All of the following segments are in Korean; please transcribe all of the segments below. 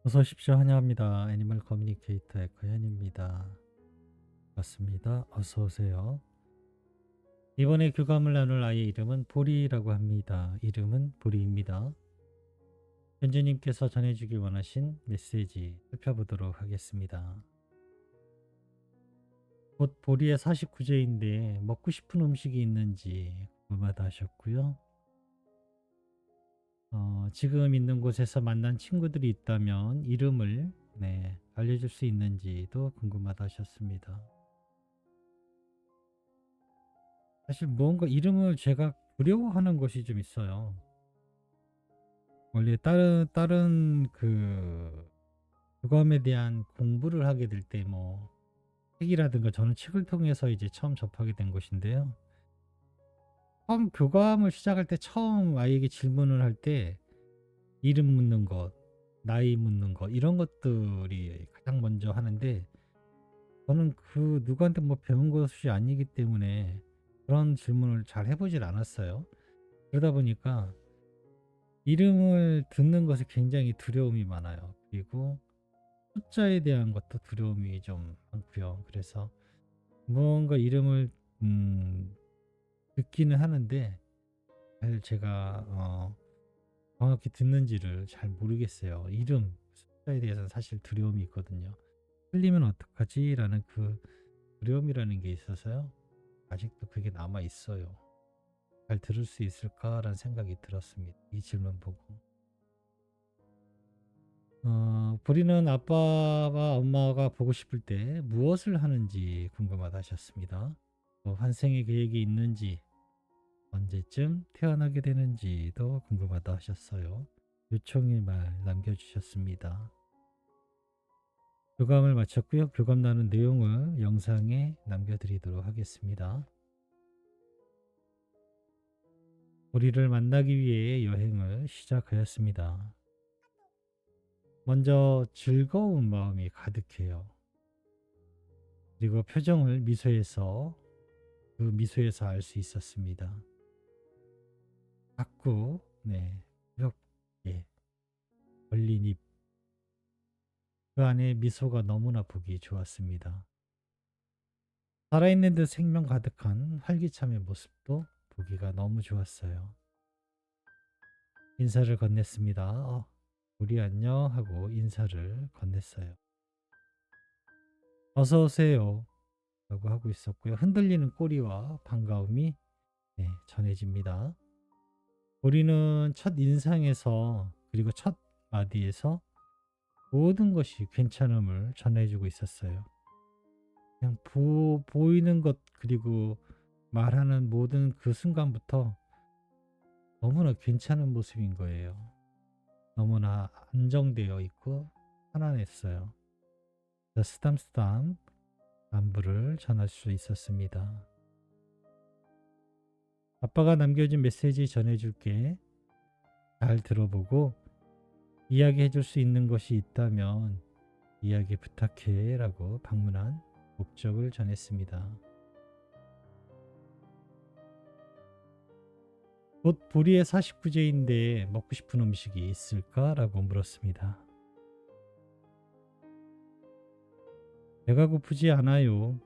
어서 오십시오. 환영합니다. 애니멀 커뮤니케이터의 커현입니다. 반갑습니다. 어서 오세요. 이번에 교감을 나눌 아이의 이름은 보리라고 합니다. 이름은 보리입니다. 현주님께서 전해주기 원하신 메시지 살펴보도록 하겠습니다. 곧 보리의 49제인데 먹고 싶은 음식이 있는지 궁금하다 하셨고요. 지금 있는 곳에서 만난 친구들이 있다면 이름을 알려줄 수 있는지도 궁금하다 하셨습니다. 사실 무언가 이름을 제가 두려워하는 것이 좀 있어요. 원래 다른 교감에 대한 공부를 하게 될 때 뭐 책이라든가 저는 책을 통해서 이제 처음 접하게 된 것인데요. 처음 교감을 시작할 때 처음 아이에게 질문을 할 때 이름 묻는 것, 나이 묻는 것 이런 것들이 가장 먼저 하는데 저는 그 누구한테 뭐 배운 것이 아니기 때문에 그런 질문을 잘 해보질 않았어요. 그러다 보니까 이름을 듣는 것에 굉장히 두려움이 많아요. 그리고 숫자에 대한 것도 두려움이 좀 많고요. 그래서 무언가 이름을 음 듣기는 하는데 사실 제가 정확히 듣는지를 잘 모르겠어요. 이름, 숫자에 대해서는 사실 두려움이 있거든요. '틀리면 어떡하지?'라는 그 두려움이라는 게 있어서요. 아직도 그게 남아 있어요. '잘 들을 수 있을까?'라는 생각이 들었습니다. 이 질문 보고. 보리는 아빠와 엄마가 보고 싶을 때 무엇을 하는지 궁금하다 하셨습니다. 또 환생의 계획이 있는지, 언제쯤 태어나게 되는지도 궁금하다 하셨어요. 요청의 말 남겨주셨습니다. 교감을 마쳤고요. 교감 나눈 내용을 영상에 남겨드리도록 하겠습니다. 보리를 만나기 위해 여행을 시작하였습니다. 먼저 즐거운 마음이 가득해요. 그리고 표정을 미소에서 그 미소에서 알 수 있었습니다. 자꾸 이렇게 벌린 입, 그 안에 미소가 너무나 보기 좋았습니다. 살아있는 듯 생명 가득한 활기참의 모습도 보기가 너무 좋았어요. 인사를 건넸습니다. 우리 안녕 하고 인사를 건넸어요. 어서 오세요 라고 하고 있었고요. 흔들리는 꼬리와 반가움이 전해집니다. 우리는 첫 인상에서 그리고 첫 마디에서 모든 것이 괜찮음을 전해주고 있었어요. 그냥 보이는 것 그리고 말하는 모든 그 순간부터 너무나 괜찮은 모습인 거예요. 너무나 안정되어 있고 편안했어요. 쓰담쓰담 안부를 전할 수 있었습니다. 아빠가 남겨준 메시지 전해줄게. 잘 들어보고 이야기해 줄 수 있는 것이 있다면 이야기 부탁해 라고 방문한 목적을 전했습니다. 곧 보리의 49제인데 먹고 싶은 음식이 있을까? 라고 물었습니다. 배가 고프지 않아요.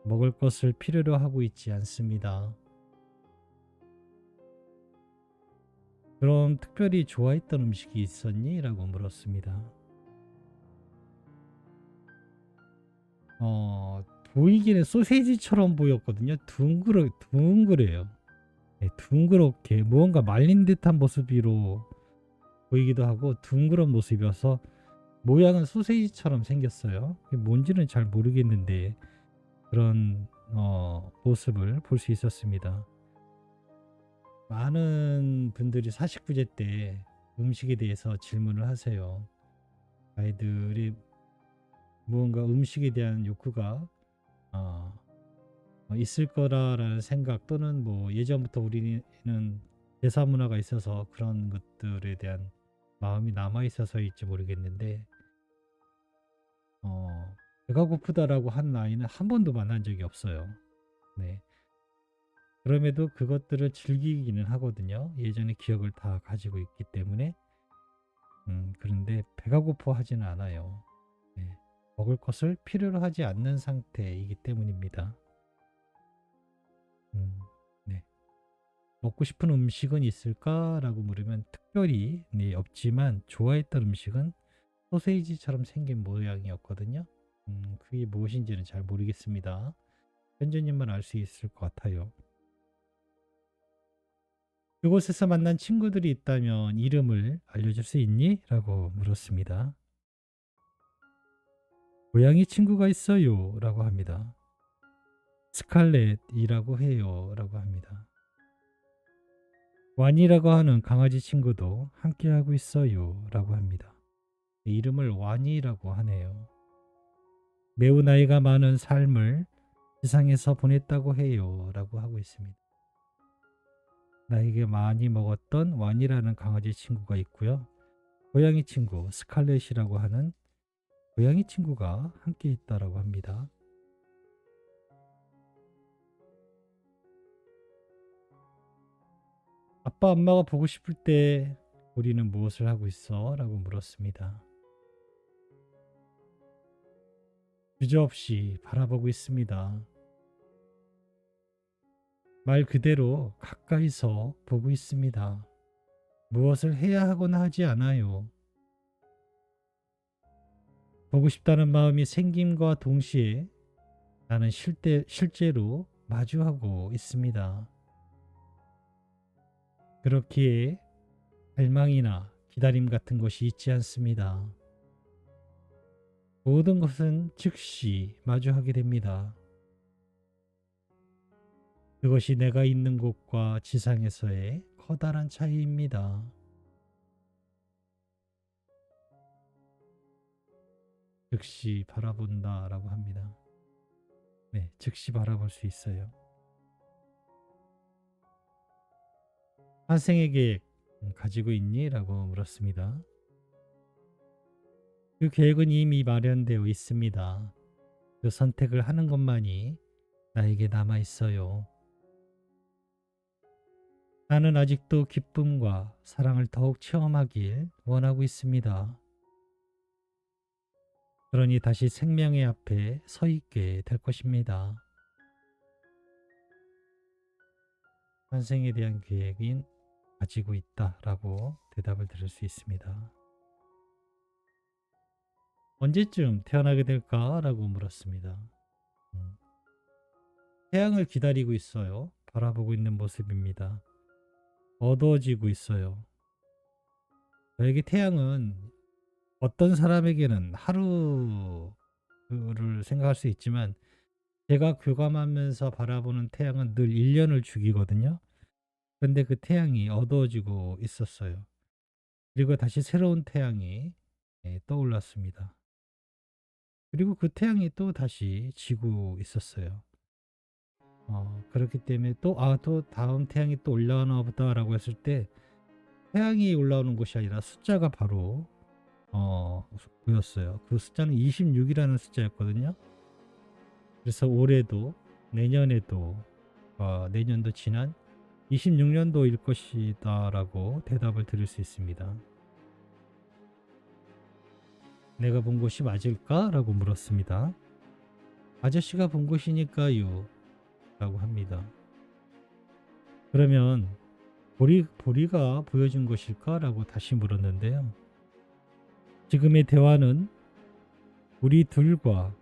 먹을 것을 필요로 하고 있지 않습니다. 그럼 특별히 좋아했던 음식이 있었니? 라고 물었습니다. 보이기는 소세지처럼 보였거든요. 둥그래요. 둥그렇게 무언가 말린 듯한 모습으로 보이기도 하고 둥그런 모습이어서 모양은 소세지처럼 생겼어요. 그게 뭔지는 잘 모르겠는데 그런 모습을 볼 수 있었습니다. 많은 분들이 49제 때 음식에 대해서 질문을 하세요. 아이들이 무언가 음식에 대한 욕구가 어, 있을 거라라는 생각 또는 뭐 예전부터 우리는 대사 문화가 있어서 그런 것들에 대한 마음이 남아 있어서일지 모르겠는데 배가 고프다라고 한 아이는 한 번도 만난 적이 없어요. 네. 그럼에도 그것들을 즐기기는 하거든요. 예전의 기억을 다 가지고 있기 때문에 고픈데 배가 고파하지는 않아요. 네. 먹을 것을 필요로 하지 않는 상태이기 때문입니다. 네. 먹고 싶은 음식은 있을까라고 물으면 특별히 네, 없지만 좋아했던 음식은 소세지처럼 생긴 모양이었거든요. 그게 무엇인지는 잘 모르겠습니다. 현주님만 알 수 있을 것 같아요. 그곳에서 만난 친구들이 있다면 이름을 알려줄 수 있니? 라고 물었습니다. 고양이 친구가 있어요. 라고 합니다. 스칼렛이라고 해요. 라고 합니다. 완이라고 하는 강아지 친구도 함께하고 있어요. 라고 합니다. 이름을 완이라고 하네요. 매우 나이가 많은 삶을 지상에서 보냈다고 해요. 라고 하고 있습니다. 나에게 많이 먹었던 완이라는 강아지 친구가 있고요. 고양이 친구 스칼렛이라고 하는 고양이 친구가 함께 있다라고 합니다. 아빠 엄마가 보고 싶을 때 우리는 무엇을 하고 있어? 라고 물었습니다. 주저없이 바라보고 있습니다. 말 그대로 가까이서 보고 있습니다. 무엇을 해야 하거나 하지 않아요. 보고 싶다는 마음이 생김과 동시에 나는 실제로 마주하고 있습니다. 그렇기에 갈망이나 기다림 같은 것이 있지 않습니다. 모든 것은 즉시 마주하게 됩니다. 그것이 내가 있는 곳과 지상에서의 커다란 차이입니다. 즉시 바라본다라고 합니다. 네, 즉시 바라볼 수 있어요. 환생의 계획 가지고 있니? 라고 물었습니다. 그 계획은 이미 마련되어 있습니다. 그 선택을 하는 것만이 나에게 남아 있어요. 나는 아직도 기쁨과 사랑을 더욱 체험하길 원하고 있습니다. 그러니 다시 생명의 앞에 서 있게 될 것입니다. 환생에 대한 계획인 가지고 있다라고 대답을 들을 수 있습니다. 언제쯤 태어나게 될까라고 물었습니다. 태양을 기다리고 있어요. 바라보고 있는 모습입니다. 어두워지고 있어요. 저에게 태양은 어떤 사람에게는 하루를 생각할 수 있지만 제가 교감하면서 바라보는 태양은 늘 1년을 죽이거든요. 그런데 그 태양이 어두워지고 있었어요. 그리고 다시 새로운 태양이 떠올랐습니다. 그리고 그 태양이 또 다시 지고 있었어요. 그렇기 때문에 또 다음 태양이 또 올라오나 보다라고 했을 때 태양이 올라오는 곳이 아니라 숫자가 바로 보였어요. 그 숫자는 26이라는 숫자였거든요. 그래서 올해도 내년에도 내년도 지난 26년도일 것이다라고 대답을 드릴 수 있습니다. 내가 본 곳이 맞을까? 라고 물었습니다. 아저씨가 본 곳이니까요. 라고 합니다. 그러면 보리가 보여준 것일까? 라고 다시 물었는데요. 지금의 대화는 우리 둘과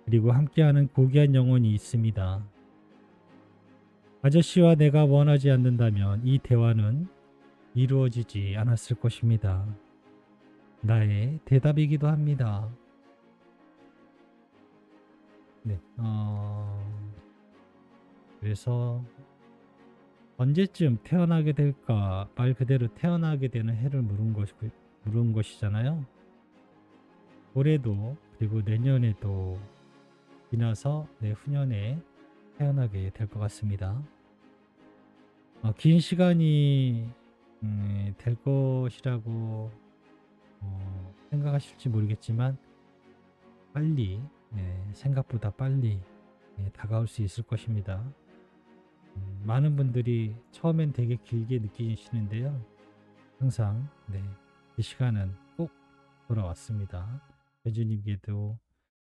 그리고 함께하는 고귀한 영혼이 있습니다. 아저씨와 내가 원하지 않는다면 이 대화는 이루어지지 않았을 것입니다. 나의 대답이기도 합니다. 네, 그래서 언제쯤 태어나게 될까? 말 그대로 태어나게 되는 해를 물은 것이잖아요. 올해도 그리고 내년에도 지나서 내후년에 태어나게 될 것 같습니다. 긴 시간이 될 것이라고 생각하실지 모르겠지만 빨리 생각보다 빨리 다가올 수 있을 것입니다. 많은 분들이 처음엔 되게 길게 느끼시는데요. 항상 이 시간은 꼭 돌아왔습니다. 예수님께도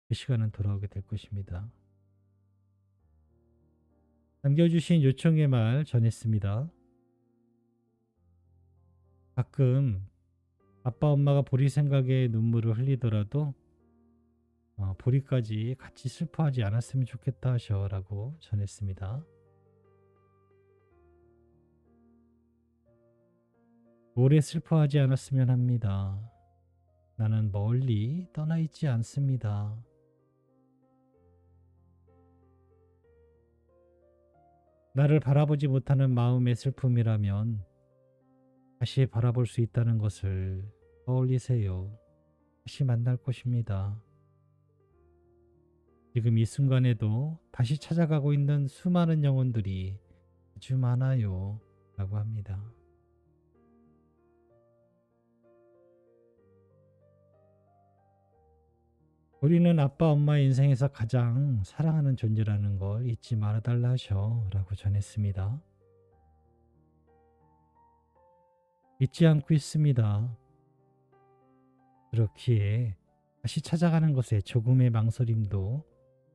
그 시간은 돌아오게 될 것입니다. 남겨주신 요청의 말 전했습니다. 가끔 아빠 엄마가 보리 생각에 눈물을 흘리더라도 보리까지 같이 슬퍼하지 않았으면 좋겠다 하셔라고 전했습니다. 오래 슬퍼하지 않았으면 합니다. 나는 멀리 떠나 있지 않습니다. 나를 바라보지 못하는 마음의 슬픔이라면 다시 바라볼 수 있다는 것을 떠올리세요. 다시 만날 것입니다. 지금 이 순간에도 다시 찾아가고 있는 수많은 영혼들이 아주 많아요. 라고 합니다. 우리는 아빠 엄마의 인생에서 가장 사랑하는 존재라는 걸 잊지 말아달라 하셔 라고 전했습니다. 잊지 않고 있습니다. 그렇기에 다시 찾아가는 것에 조금의 망설임도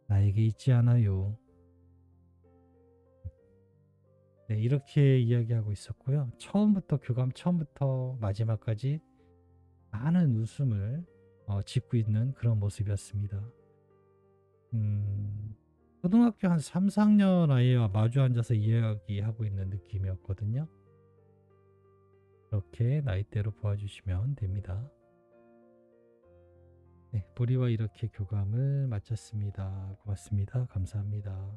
나에게 있지 않아요. 네, 이렇게 이야기하고 있었고요. 교감 처음부터 마지막까지 많은 웃음을 짓고 있는 그런 모습이었습니다. 초등학교 한 3, 4학년 아이와 마주 앉아서 이야기하고 있는 느낌이었거든요. 이렇게 나이대로 보아주시면 됩니다. 네, 보리와 이렇게 교감을 마쳤습니다. 고맙습니다. 감사합니다.